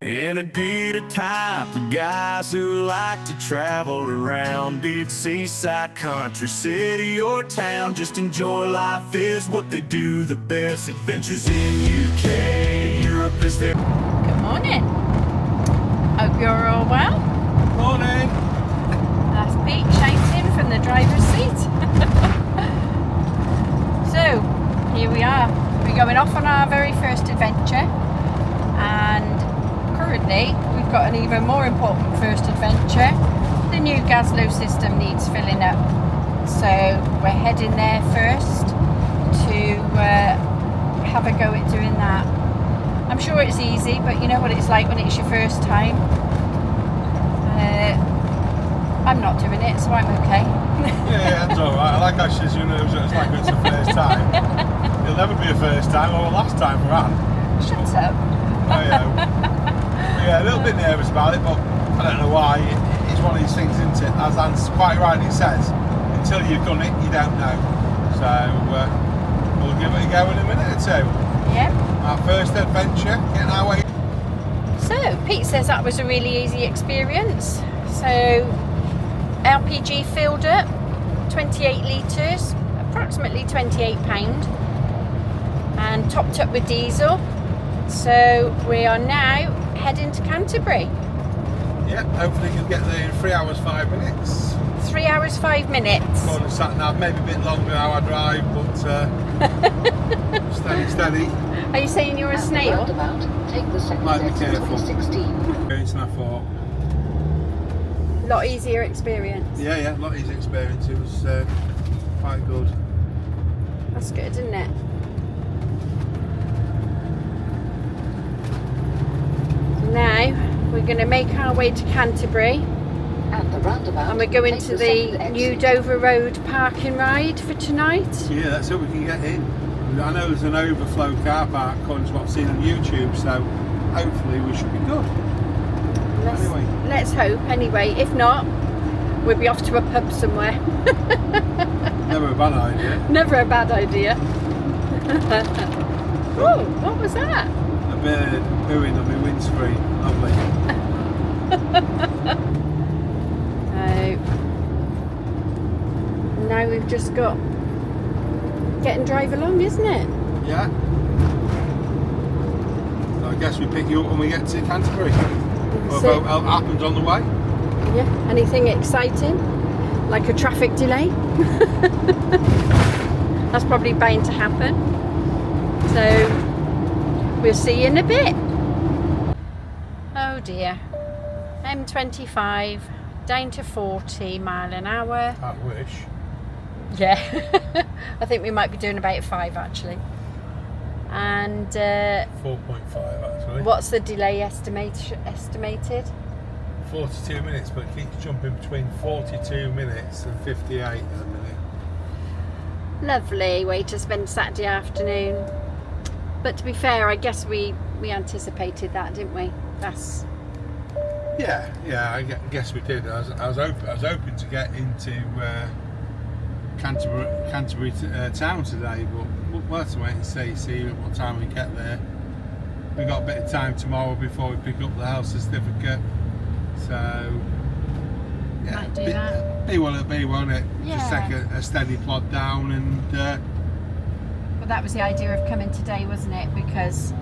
And it'd be the time for guys who like to travel around. Be it seaside, country, city, or town. Just enjoy life is what they do the best. Adventures in UK, Europe is their... Good morning. Hope you're all well. Morning. That's Pete shouting from the driver's seat. So, here we are. We're going off on our very first adventure. And currently, we've got an even more important first adventure. The new Gaslow system needs filling up. So, we're heading there first to have a go at doing that. I'm sure it's easy, but you know what it's like when it's your first time. I'm not doing it, so I'm okay. Yeah, that's alright. I like how she's, it's like it's the first time. It'll never be a first time or a last time for Anne. Shut up. Yeah, a little bit nervous about it, but I don't know why. It's one of these things, isn't it? As Anne quite rightly says, until you've done it, you don't know. So we'll give it a go in a minute or two. Yeah. Our first adventure, getting our way. So, Pete says that was a really easy experience. So, LPG filled up, 28 litres, approximately £28, and topped up with diesel. So, we are now heading to Canterbury. Yeah, hopefully you'll get there in 3 hours 5 minutes. 3 hours 5 minutes. According to sat nav, maybe a bit longer than how I drive, but steady. Are you saying you're a snail? Take the second Might be exit careful. 16. It's not for. Lot easier experience. Yeah, a lot easier experience. It was quite good. That's good, isn't it? Now we're going to make our way to Canterbury. At the roundabout, And we're going take to second the new exit. Dover Road parking ride for tonight. Yeah, let's hope we can get in. I know there's an overflow car park according to what I've seen on YouTube, so hopefully we should be good. Let's hope anyway. If not, we'll be off to a pub somewhere. Never a bad idea. Never a bad idea. Oh, what was that? A bird booing on my windscreen. Lovely. Now we've just got get and drive along, isn't it? Yeah. So I guess we pick you up when we get to Canterbury. What So- happens on the way? Yeah. Anything exciting? Like a traffic delay? That's probably bound to happen. So we'll see you in a bit. Oh dear. M25 down to 40 mile an hour. I wish. Yeah. I think we might be doing about 5 actually. And 4.5 actually. what's the delay estimated? 42 minutes, but it keeps jumping between 42 minutes and 58 at the minute. Lovely way to spend Saturday afternoon. But to be fair, I guess we anticipated that, didn't we? That's Yeah, I guess we did. I was hoping to get into Canterbury town today, but we'll have to wait and see what time we get there. We've got a bit of time tomorrow before we pick up the house certificate, so yeah, Might do that. Be what it be, won't it? Just Yeah. take a steady plod down and well, that was the idea of coming today, wasn't it? Because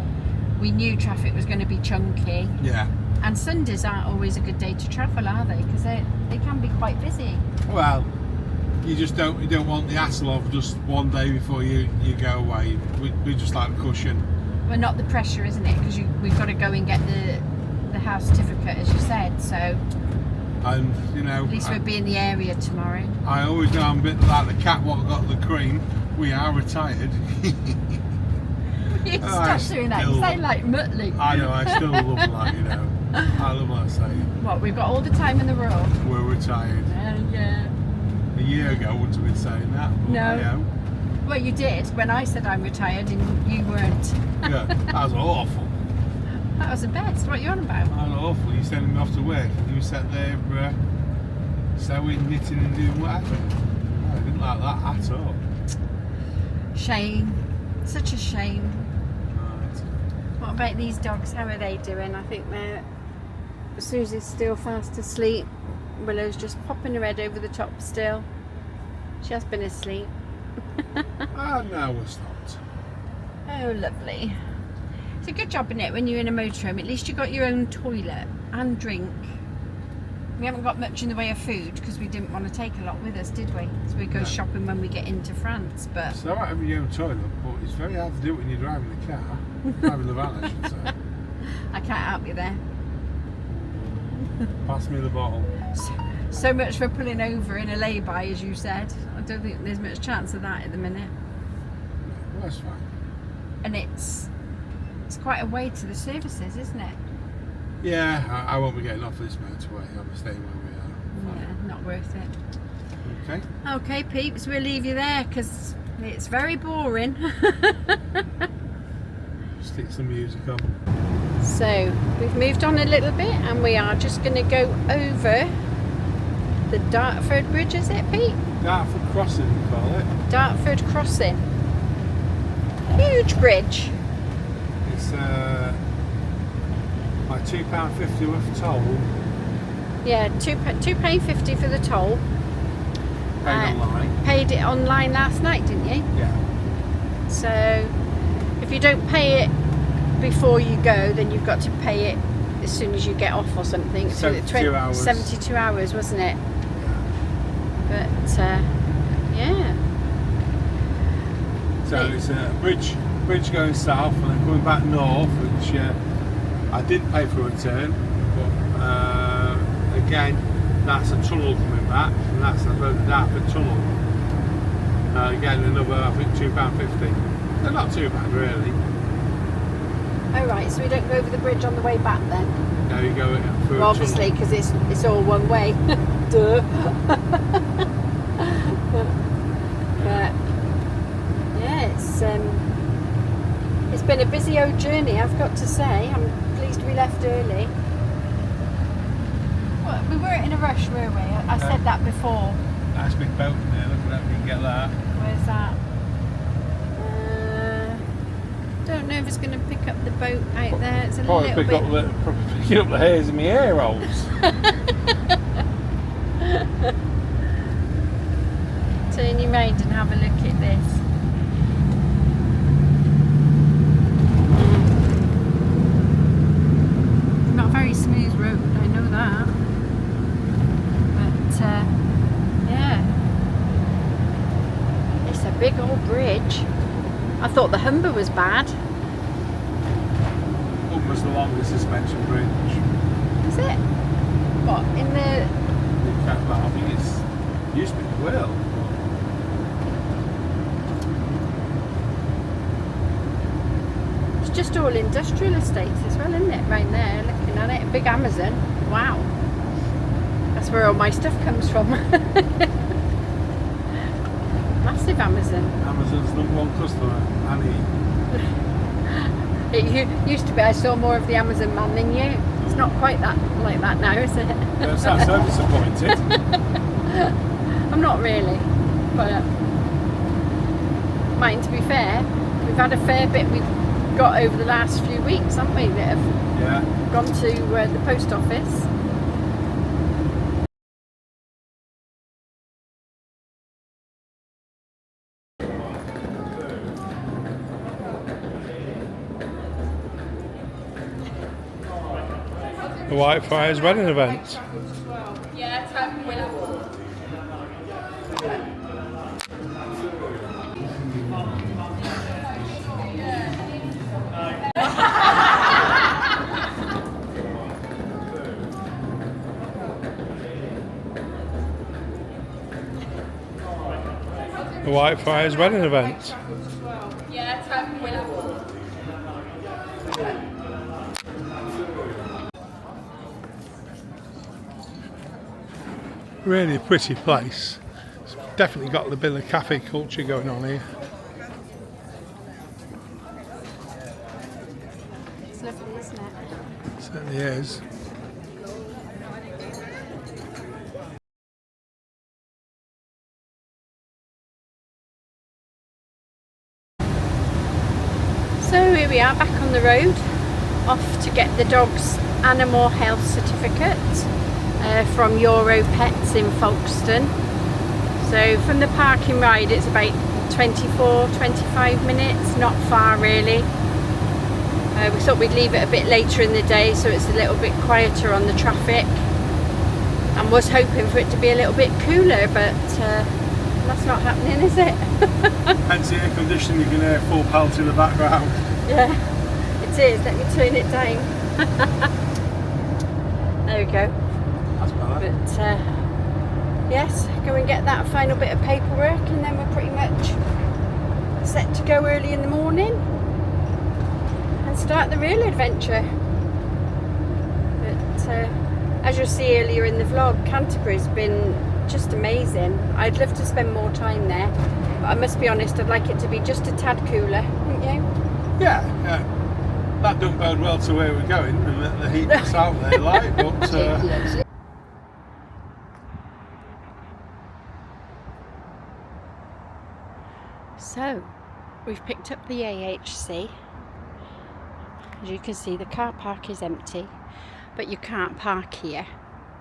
we knew traffic was going to be chunky. yeah. And Sundays aren't always a good day to travel, are they? Because they can be quite busy. Well, you don't want the hassle of just one day before you go away. We just like a cushion. Well, not the pressure, isn't it? Because we've got to go and get the house certificate, as you said. So And at least we'll be in the area tomorrow. I always know I'm a bit like the cat what got the cream. We are retired. You I stop doing that. You still- sound like Muttley. I know, I still love that, I love that saying. What? We've got all the time in the world. We're retired. Yeah. A year ago I wouldn't have been saying that. But No. anyhow, Well, you did when I said I'm retired, and you weren't. yeah, that was awful. That was the best. What are you on about? That was awful. You sending me off to work and you sat there sewing, knitting and doing whatever. I didn't like that at all. Shame. Such a shame. Right. What about these dogs? How are they doing? I think they're... Susie's still fast asleep. Willow's just popping her head over the top still. She has been asleep. Oh, no, we're stopped. Oh, lovely. It's a good job, isn't it, when you're in a motorhome? At least you got your own toilet and drink. We haven't got much in the way of food because we didn't want to take a lot with us, did we? So we go shopping when we get into France. But It's alright having your own toilet, but it's very hard to do it when you're driving the car. Driving the van, I should say. I can't help you there. Pass me the bottle. So much for pulling over in a lay-by, as you said. I don't think there's much chance of that at the minute. Well, that's fine. And it's quite a way to the services, isn't it? Yeah, I won't be getting off this motorway. I'll be staying where we are. Yeah, not worth it. Okay. Okay, peeps, we'll leave you there because it's very boring. Stick some music on. So we've moved on a little bit and we are just going to go over the Dartford Bridge, is it, Pete? Dartford Crossing, we call it. Dartford Crossing. Huge bridge. It's like £2.50 worth of toll. Yeah, £2.50 for the toll. Paid online. Paid it online last night, didn't you? Yeah. So if you don't pay it before you go, then you've got to pay it as soon as you get off or something. 72 hours. 72 hours, wasn't it? But yeah. So it's a bridge going south and then coming back north, which I did pay for a return, but again, that's a tunnel coming back, and that's the Dartford tunnel. Again, another, I think, £2.50. They're not too bad, really. Oh right, so we don't go over the bridge on the way back then? Now you go through Well, obviously, because it's all one way. Duh. But yeah, it's been a busy old journey, I've got to say. I'm pleased we left early. Well, we weren't in a rush, were we? I said that before. Nice big boat in there, look at that, we can get that. Where's that? Don't know if it's going to pick up the boat out there. It's a Probably little bit. picking up the hairs in my ear holes. Turn your round and have a look at this. Not a very smooth road, I know that. But yeah, it's a big old bridge. I thought the Humber was bad. Humber's the longest suspension bridge. Is it? What, in the... I think it used to be the Whale. It's just all industrial estates as well, isn't it? Right there, looking at it. A big Amazon. Wow. That's where all my stuff comes from. Massive Amazon. Amazon's #1 customer, Annie. It used to be I saw more of the Amazon man than you. It's not quite like that now, is it? Don't sound so disappointed. I'm not really, but mine, to be fair, we've had a fair bit we've got over the last few weeks, haven't we, that have gone to the post office. The Whitefriars wedding event. Yeah, time will. The Whitefriars wedding event. Yeah, time will. Really pretty place. It's definitely got the bit of cafe culture going on here. It's lovely, isn't it? It certainly is. So here we are back on the road. off to get the dog's animal health certificate from Euro Pets in Folkestone. So from the parking ride it's about 24-25 minutes, not far really. We thought we'd leave it a bit later in the day so it's a little bit quieter on the traffic, and was hoping for it to be a little bit cooler, but that's not happening, is it? Hence the air conditioning, you can hear full pelt in the background. Yeah, it is. Let me turn it down. There we go. That's better. But yes, go and get that final bit of paperwork and then we're pretty much set to go early in the morning and start the real adventure. But as you'll see earlier in the vlog, Canterbury's been just amazing. I'd love to spend more time there, but I must be honest, I'd like it to be just a tad cooler, wouldn't you? Yeah. That don't bode well to where we're going and the heat that's out there, like, but Take the exit. So, we've picked up the AHC. As you can see, the car park is empty, but you can't park here,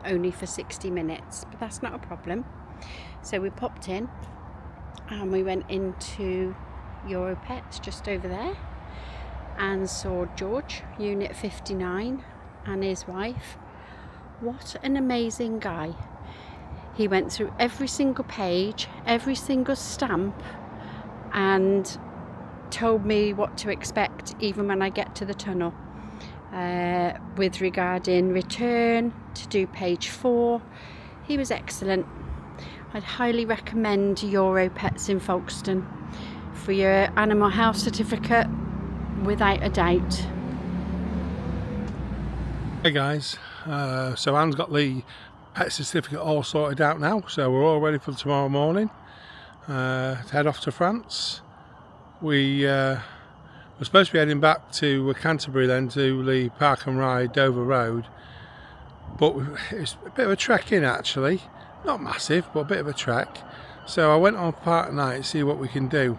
only for 60 minutes, but that's not a problem. So we popped in and we went into Euro Pets just over there and saw George, unit 59, and his wife. What an amazing guy. He went through every single page, every single stamp, and told me what to expect even when I get to the tunnel, with regarding return to do page 4. He was excellent. I'd highly recommend Euro Pets in Folkestone for your animal health certificate, without a doubt. Hey guys, so Anne's got the pet certificate all sorted out now, so we're all ready for tomorrow morning to head off to France. We're supposed to be heading back to Canterbury then to the Park and Ride Dover Road, but it's a bit of a trek in actually, not massive but a bit of a trek. So I went on Park Night to see what we can do,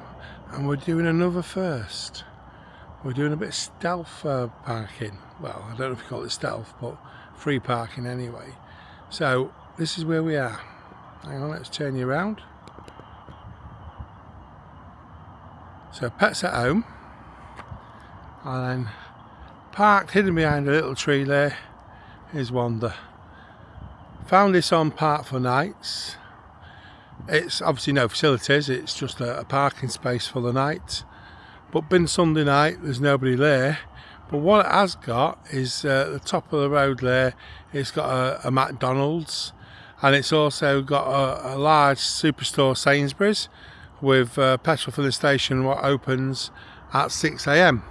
and we're doing another first. We're doing a bit of stealth parking. Well, I don't know if you call it stealth, but free parking anyway. So this is where we are. Hang on, let's turn you around. So pets at home, and then parked hidden behind a little tree there is Wanda. Found this on Park for Nights. It's obviously no facilities, it's just a parking space for the night. But been Sunday night, there's nobody there. But what it has got is at the top of the road there, it's got a McDonald's, and it's also got a large superstore Sainsbury's with petrol filling station what opens at 6 AM,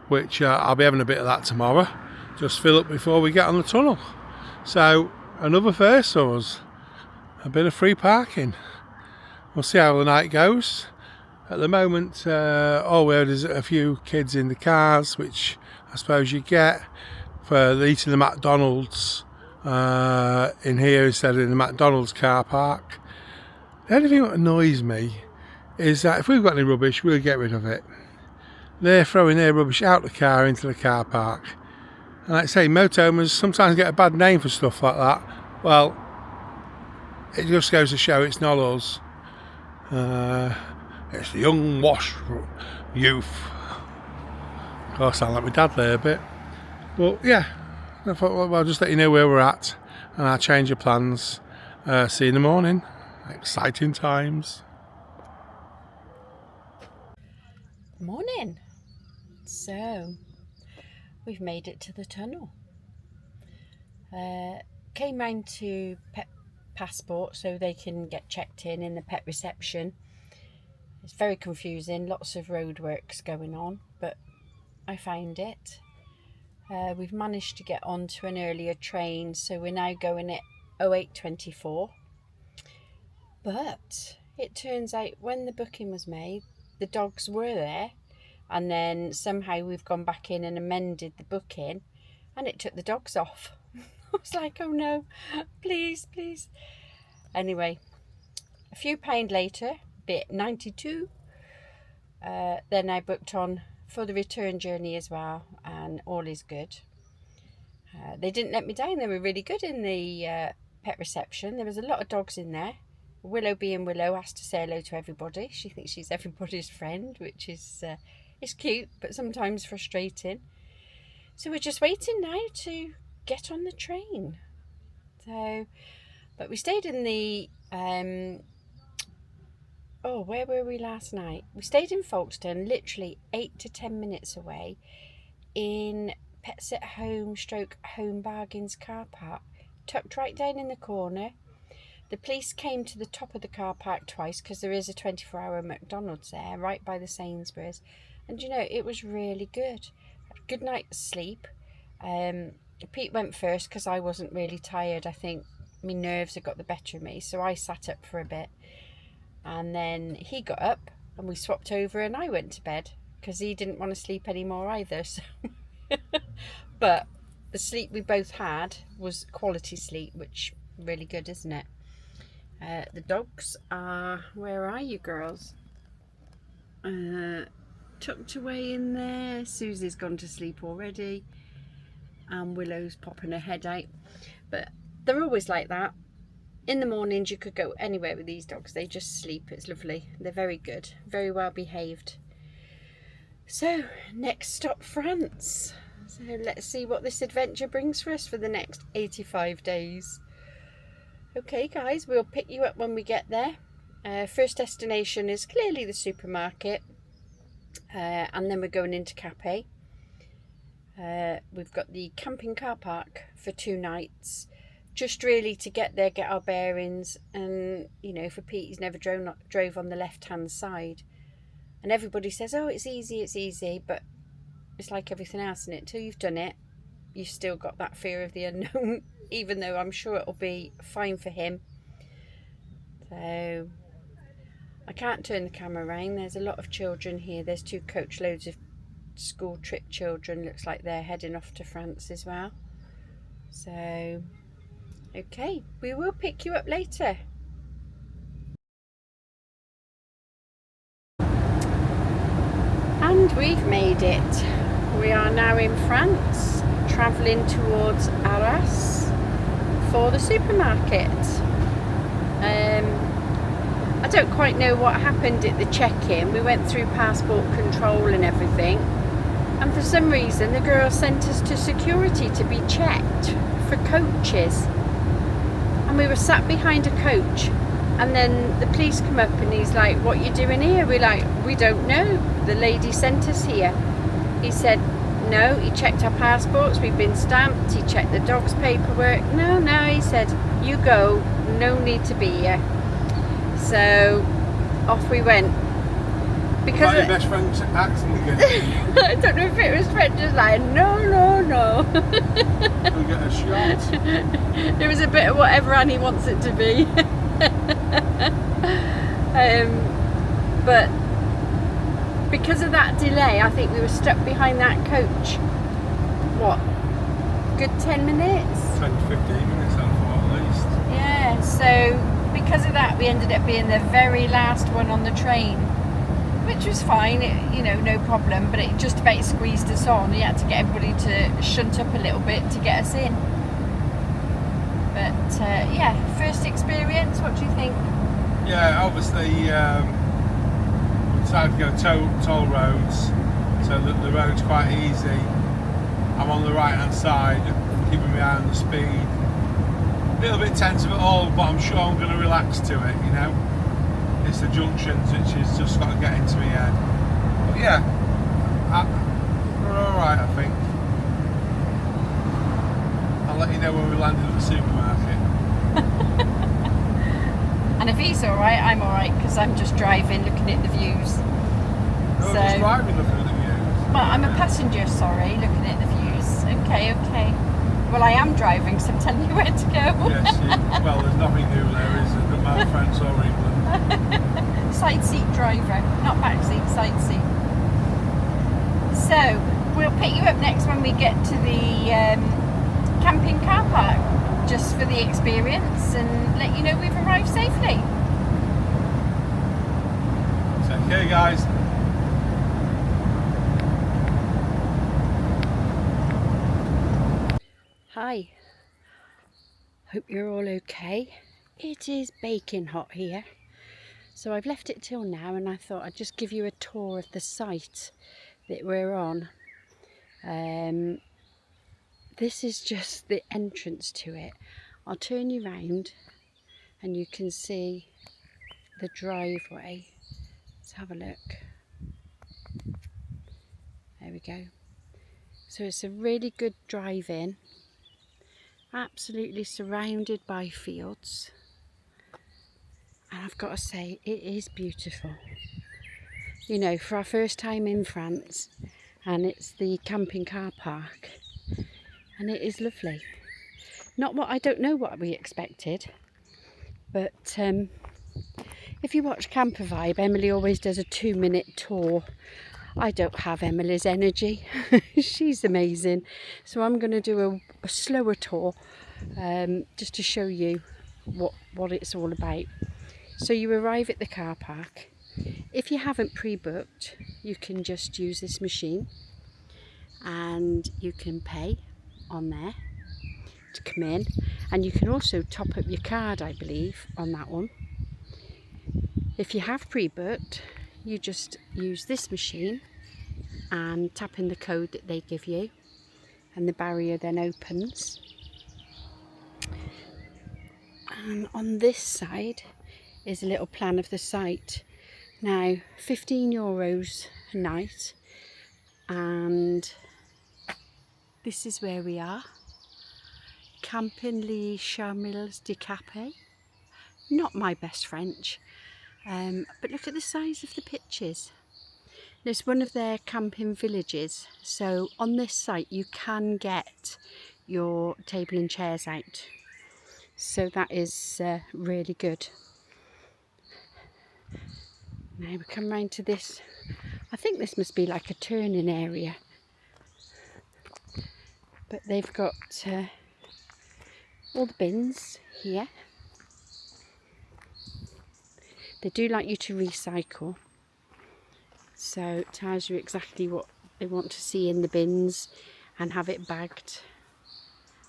which I'll be having a bit of that tomorrow. Just fill up before we get on the tunnel. So another first for us, a bit of free parking. We'll see how the night goes. At the moment, all we heard is a few kids in the cars, which I suppose you get for eating the McDonald's in here instead of in the McDonald's car park. The only thing that annoys me is that if we've got any rubbish, we'll get rid of it. They're throwing their rubbish out the car into the car park. And like I say, motorhomes sometimes get a bad name for stuff like that. Well, it just goes to show it's not us. It's the young wash youth. Of course, I sound like my dad there a bit. But yeah, I thought, well, I'll just let you know where we're at and our change of plans. See you in the morning. Exciting times. Morning. So, we've made it to the tunnel. Came round to Pet Passport so they can get checked in the pet reception. It's very confusing, lots of roadworks going on, but I found it. We've managed to get onto an earlier train, so we're now going at 08:24. But it turns out when the booking was made, the dogs were there, and then somehow we've gone back in and amended the booking, and it took the dogs off. I was like, oh no, please. Anyway, a few pounds later, bit 92. Then I booked on for the return journey as well, and all is good. They didn't let me down. They were really good in the pet reception. There was a lot of dogs in there. Willow, being Willow, has to say hello to everybody. She thinks she's everybody's friend, which is cute, but sometimes frustrating. So we're just waiting now to get on the train. So, but we stayed in the where were we last night? We stayed in Folkestone, literally 8 to 10 minutes away, in Pets at Home / Home Bargains car park, tucked right down in the corner. The police came to the top of the car park twice because there is a 24-hour McDonald's there, right by the Sainsbury's. And you know, it was really good. Had a good night's sleep. Pete went first because I wasn't really tired. I think my nerves had got the better of me, so I sat up for a bit. And then he got up and we swapped over and I went to bed because he didn't want to sleep anymore either. So but the sleep we both had was quality sleep, which really good, isn't it? The dogs are, where are you girls? Tucked away in there. Susie's gone to sleep already, and Willow's popping her head out. But they're always like that. In the mornings you could go anywhere with these dogs. They just sleep. It's lovely. They're very good, very well behaved. So next stop, France. So let's see what this adventure brings for us for the next 85 days. Okay guys, we'll pick you up when we get there. First destination is clearly the supermarket, and then we're going into Cappy. We've got the camping car park for 2 nights, just really to get there, get our bearings, and you know, for Pete, he's never drove on the left hand side, and everybody says, oh, it's easy, but it's like everything else, isn't it? Until you've done it, you've still got that fear of the unknown, even though I'm sure it'll be fine for him. So I can't turn the camera around. There's a lot of children here. There's 2 coach loads of school trip children. Looks like they're heading off to France as well. So okay, we will pick you up later. And we've made it. We are now in France, travelling towards Arras for the supermarket. I don't quite know what happened at the check-in. We went through passport control and everything, and for some reason the girl sent us to security to be checked for coaches, and we were sat behind a coach, and then the police come up and he's like, what you doing here? We're like, we don't know, the lady sent us here. He said no, he checked our passports, we've been stamped, he checked the dog's paperwork. No, he said, you go, no need to be here. So off we went. Because your best friend's accent again. I don't know if it was French, just like no. We get a shot. It was a bit of whatever Annie wants it to be. But because of that delay, I think we were stuck behind that coach, what, good 10 minutes? 10 to 15 minutes, I thought, at least. Yeah, so because of that we ended up being the very last one on the train, which was fine, you know, no problem, but it just about squeezed us on. You had to get everybody to shunt up a little bit to get us in. But yeah, first experience, what do you think? Yeah, obviously we decided to go toll roads, so that the road's quite easy. I'm on the right hand side, keeping my eye on the speed. A little bit tense of it all, but I'm sure I'm going to relax to it, you know. It's the junctions which is just got to get into my head. But yeah, we're alright, I think. I'll let you know when we landed at the supermarket. And if he's alright, I'm alright, because I'm just driving, looking at the views. No, just driving, looking at the views. Well, I'm a passenger, sorry, looking at the views. Okay. Well, I am driving, so I'm telling you where to go. Yes, well, there's nothing new there, is there? About France or England. Side seat driver, not back seat, side seat. So, we'll pick you up next when we get to the camping car park, just for the experience, and let you know we've arrived safely. So, okay guys. Hi, hope you're all okay. It is baking hot here, so I've left it till now, and I thought I'd just give you a tour of the site that we're on. This is just the entrance to it. I'll turn you round and you can see the driveway. Let's have a look. There we go. So it's a really good drive in, absolutely surrounded by fields, and I've got to say it is beautiful. You know, for our first time in France, and it's the camping car park, and it is lovely. I don't know what we expected, but if you watch Camper Vibe, Emily always does a 2-minute tour. I don't have Emily's energy. She's amazing. So I'm going to do a slower tour just to show you what it's all about. So you arrive at the car park. If you haven't pre-booked, you can just use this machine and you can pay on there to come in, and you can also top up your card, I believe, on that one. If you have pre-booked, you just use this machine and tap in the code that they give you, and the barrier then opens. And on this side is a little plan of the site. Now, €15 a night, and this is where we are. Camping les Charmilles de Cappy. Not my best French, but look at the size of the pitches. It's one of their camping villages, so on this site you can get your table and chairs out, so that is really good. Now we come round to this, I think this must be like a turning area, but they've got all the bins here. They do like you to recycle, so it tells you exactly what they want to see in the bins and have it bagged.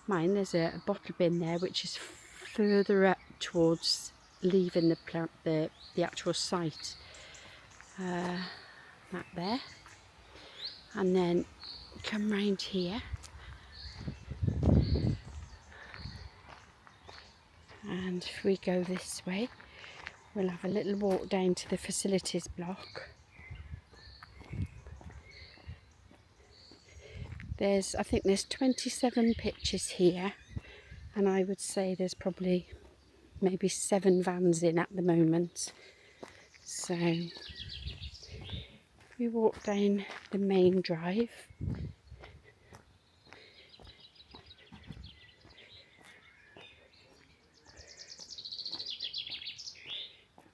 Mine, there's a bottle bin there which is further up towards leaving the actual site. That there, and then come round here, and if we go this way, we'll have a little walk down to the facilities block. I think there's 27 pitches here, and I would say there's probably maybe 7 vans in at the moment. So we walk down the main drive.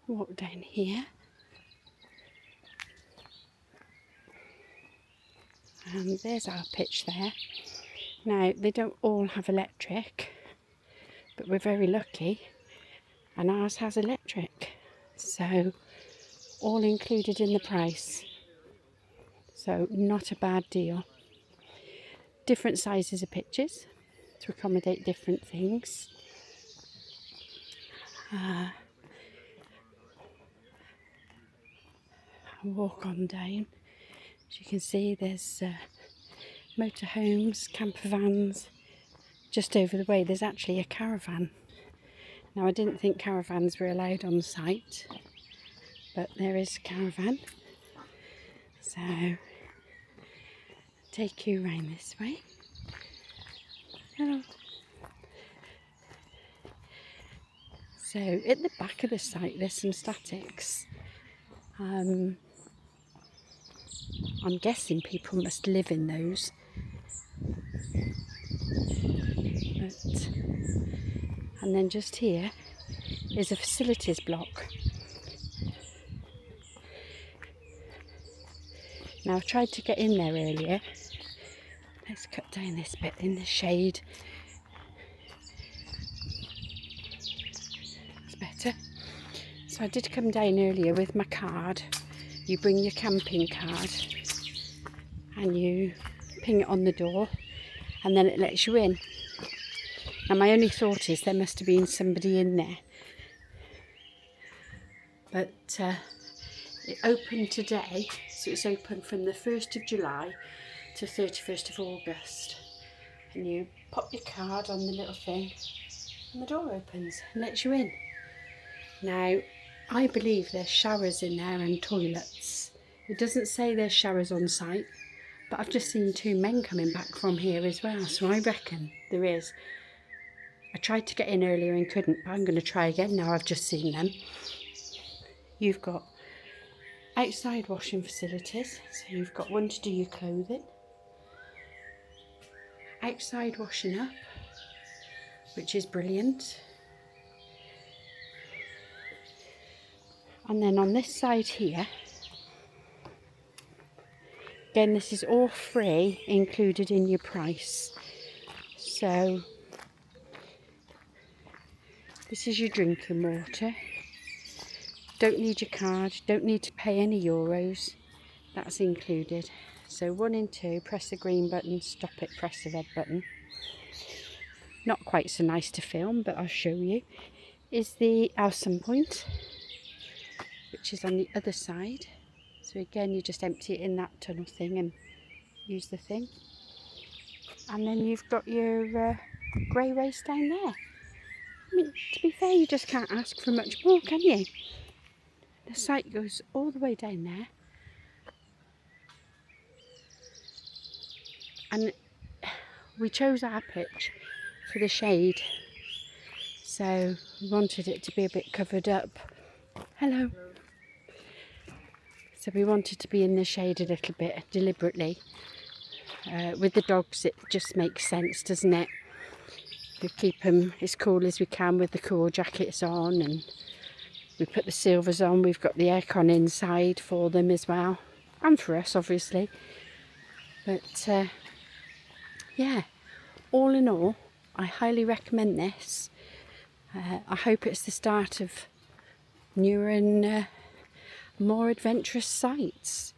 Walk down here. And there's our pitch there. Now, they don't all have electric, but we're very lucky, and ours has electric. So, all included in the price. So, not a bad deal. Different sizes of pitches to accommodate different things. Walk on down. As you can see, there's motorhomes, camper vans. Just over the way there's actually a caravan. Now, I didn't think caravans were allowed on site, but there is a caravan. So take you around this way. Hello. So at the back of the site there's some statics. I'm guessing people must live in those. And then just here is a facilities block. Now, I tried to get in there earlier. Let's cut down this bit in the shade. It's better. So I did come down earlier with my card. You bring your camping card and you ping it on the door, and then it lets you in. Now my only thought is there must have been somebody in there. But it opened today, so it's open from the 1st of July to 31st of August. And you pop your card on the little thing and the door opens and lets you in. Now, I believe there's showers in there and toilets. It doesn't say there's showers on site, but I've just seen 2 men coming back from here as well, so I reckon there is. I tried to get in earlier and couldn't, but I'm going to try again now I've just seen them. You've got outside washing facilities, so you've got one to do your clothing. Outside washing up, which is brilliant. And then on this side here, again, this is all free, included in your price. So this is your drinking water. Don't need your card, don't need to pay any euros. That's included. So 1 and 2, press the green button, stop it, press the red button. Not quite so nice to film, but I'll show you. Is the Alson point, which is on the other side. So again, you just empty it in that tunnel thing and use the thing. And then you've got your grey waste down there. I mean, to be fair, you just can't ask for much more, can you? The site goes all the way down there. And we chose our pitch for the shade. So we wanted it to be a bit covered up. Hello. So we wanted to be in the shade a little bit deliberately. With the dogs, it just makes sense, doesn't it? We keep them as cool as we can with the cool jackets on, and we put the silvers on. We've got the aircon inside for them as well, and for us obviously. But yeah, all in all, I highly recommend this. I hope it's the start of newer and more adventurous sites.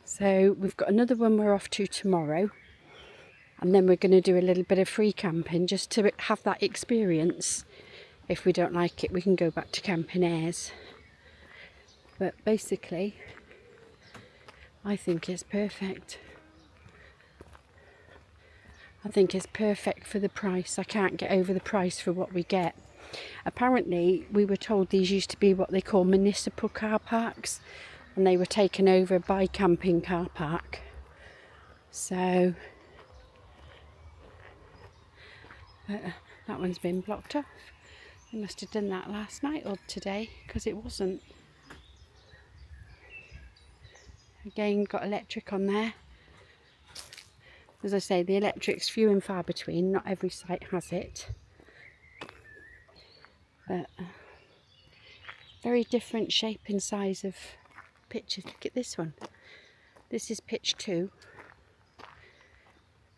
So we've got another one we're off to tomorrow, and then we're going to do a little bit of free camping just to have that experience. If we don't like it, we can go back to Camping Airs. But basically, I think it's perfect. I think it's perfect for the price. I can't get over the price for what we get. Apparently, we were told these used to be what they call municipal car parks, and they were taken over by Camping Car Park. So that one's been blocked off. They must have done that last night or today, because it wasn't. Again, got electric on there. As I say, the electric's few and far between. Not every site has it. But very different shape and size of pitches. Look at this one. This is pitch 2.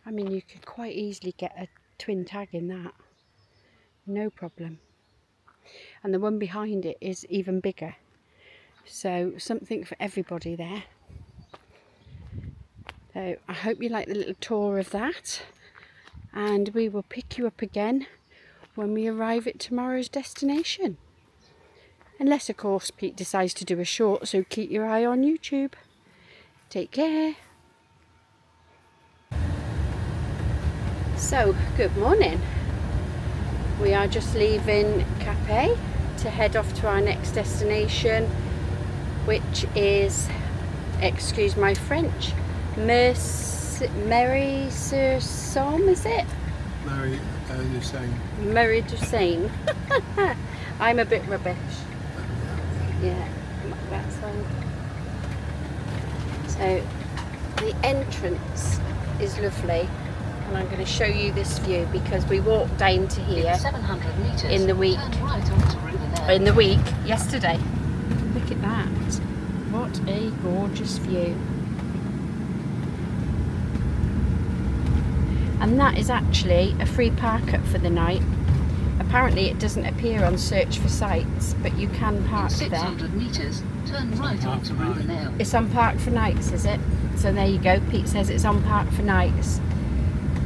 I mean, you could quite easily get a twin tag in that. No problem. And the one behind it is even bigger. So something for everybody there. So I hope you like the little tour of that. And we will pick you up again when we arrive at tomorrow's destination. Unless, of course, Pete decides to do a short, so keep your eye on YouTube. Take care. So, good morning. We are just leaving Cappy to head off to our next destination, which is, excuse my French, Mary-sur-Somme, is it? Mary-du-Seine. I'm a bit rubbish. Yeah, that's one. So the entrance is lovely, and I'm going to show you this view because we walked down to here 700 meters, in the week. right onto River Yesterday. Look at that. What a gorgeous view. And that is actually a free park up for the night. Apparently it doesn't appear on search for sites, but you can park there. 600 meters, turn right onto River. It's on park for nights, is it? So there you go, Pete says it's on park for nights.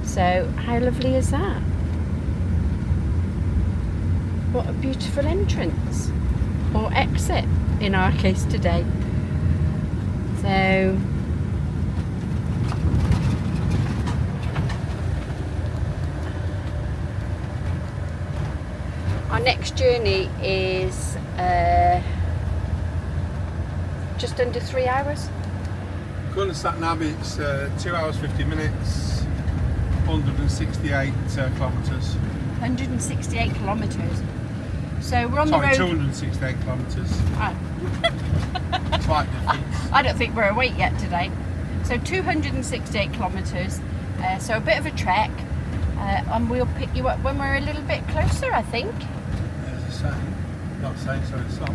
So how lovely is that? What a beautiful entrance, or exit in our case today. So our next journey is just under 3 hours. According to Sat Nav, it's 2 hours 50 minutes, 168 kilometres. 168 kilometres. So we're on the road. 268 kilometres. Ah. Slight difference. I don't think we're awake yet today. So 268 kilometres, so a bit of a trek, and we'll pick you up when we're a little bit closer, I think. There's a saying, not saying so it's not.